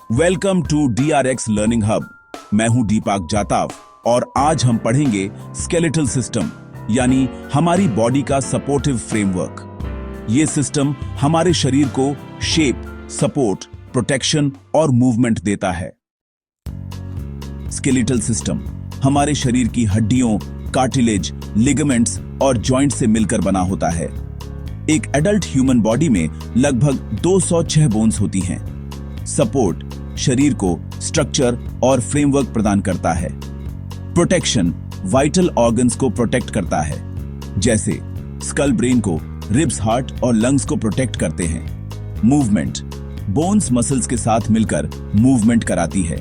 Welcome to DRX learning hub. मैं हूं दीपक जाताव और आज हम पढ़ेंगे स्केलेटल सिस्टम यानी हमारी बॉडी का सपोर्टिव फ्रेमवर्क। ये सिस्टम हमारे शरीर को शेप, सपोर्ट, प्रोटेक्शन और मूवमेंट देता है। स्केलेटल सिस्टम हमारे शरीर की हड्डियों, कार्टिलेज, लिगामेंट्स और जॉइंट से मिलकर बना होता है। एक एडल्ट ह्यूमन बॉडी में लगभग 206 बोन्स होती हैं। सपोर्ट शरीर को स्ट्रक्चर और फ्रेमवर्क प्रदान करता है। प्रोटेक्शन वाइटल ऑर्गन्स को प्रोटेक्ट करता है, जैसे स्कल ब्रेन को, रिब्स हार्ट और लंग्स को प्रोटेक्ट करते हैं। मूवमेंट बोन्स मसल्स के साथ मिलकर मूवमेंट कराती है।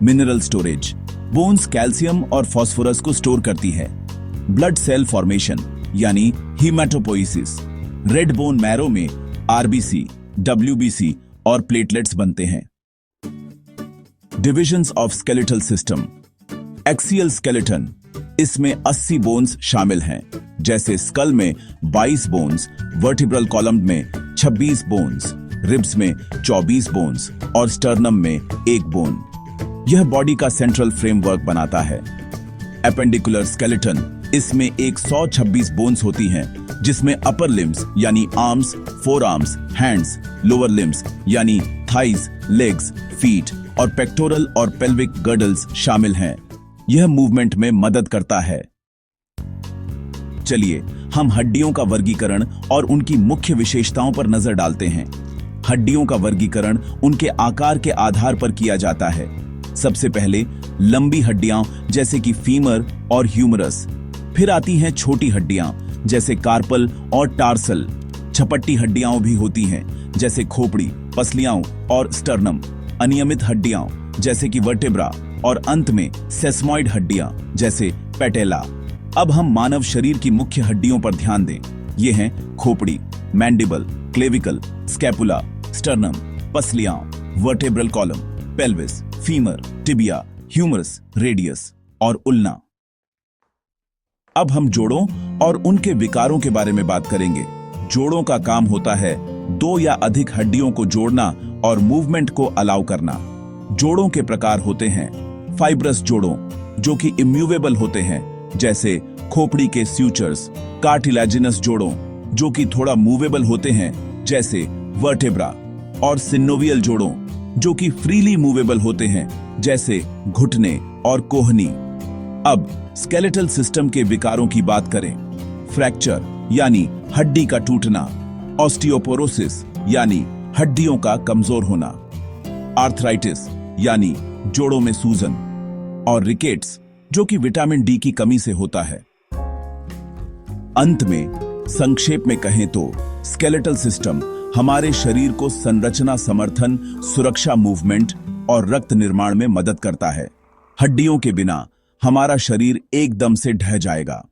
मिनरल स्टोरेज बोन्स कैल्शियम और फास्फोरस को स्टोर करती है। ब्लड सेल फॉर्मेशन यानी हीमेटोपोइसिस रेड बोन मैरो में आरबीसी, डब्ल्यूबीसी और प्लेटलेट्स बनते हैं। Divisions of skeletal system. Axial skeleton, इसमें 80 बोन्स शामिल हैं, जैसे स्कल में 22 बोन्स, वर्टिब्रल कॉलम में 26 बोन्स, रिब्स में 24 बोन्स और स्टर्नम में 1 बोन। यह बॉडी का सेंट्रल फ्रेमवर्क बनाता है। एपेंडिकुलर स्केलेटन, इसमें 126 बोन्स होती हैं, जिसमें अपर लिम्स यानी arms, four arms, hands, lower limbs यानी थाइज, लेग्स, फीट और पेक्टोरल और पेल्विक गर्डल्स शामिल हैं। यह मूवमेंट में मदद करता है। चलिए हम हड्डियों का वर्गीकरण और उनकी मुख्य विशेषताओं पर नजर डालते हैं। हड्डियों का वर्गीकरण उनके आकार के आधार पर किया जाता है। सबसे पहले लंबी हड्डियां जैसे कि फीमर और ह्यूमरस, फिर आती हैं छोटी हड्डियां जैसे कार्पल और टार्सल। छपट्टी हड्डियां भी होती हैं जैसे खोपड़ी, पसलियां और स्टर्नम। अनियमित हड्डियां जैसे कि वर्टेब्रा और अंत में सेस्मॉइड हड्डियां जैसे पेटेला। अब हम मानव शरीर की मुख्य हड्डियों पर ध्यान दें। ये हैं खोपड़ी, मैंडिबल, क्लेविकल, स्कैपुला, स्टर्नम, पसलियां, vertebral column, pelvis, femur, tibia, humerus, radius और उल्ना। अब हम जोड़ों और उनके विकारों के बारे में बात करेंगे। जोड़ों का काम होता है 2 या अधिक हड्डियों को जोड़ना और मूवमेंट को अलाउ करना। जोड़ों के प्रकार होते हैं फाइब्रस जोड़ों, जो कि इम्यूवेबल होते हैं, जैसे खोपड़ी के स्यूचर्स। कार्टिलेजिनस जोड़ों, जो कि थोड़ा मूवेबल होते हैं, जैसे वर्टेब्रा। और सिनोवियल जोड़ों, जो कि फ्रीली मूवेबल होते हैं, जैसे घुटने और कोहनी। अब स्केलेटल सिस्टम के विकारों की बात करें। फ्रैक्चर यानी हड्डी का टूटना, ऑस्टियोपोरोसिस यानी हड्डियों का कमजोर होना, आर्थराइटिस यानी जोड़ों में सूजन, और रिकेट्स, जो कि विटामिन डी की कमी से होता है। अंत में संक्षेप में कहें तो स्केलेटल सिस्टम हमारे शरीर को संरचना, समर्थन, सुरक्षा, मूवमेंट और रक्त निर्माण में मदद करता है। हड्डियों के बिना हमारा शरीर एकदम से ढह जाएगा।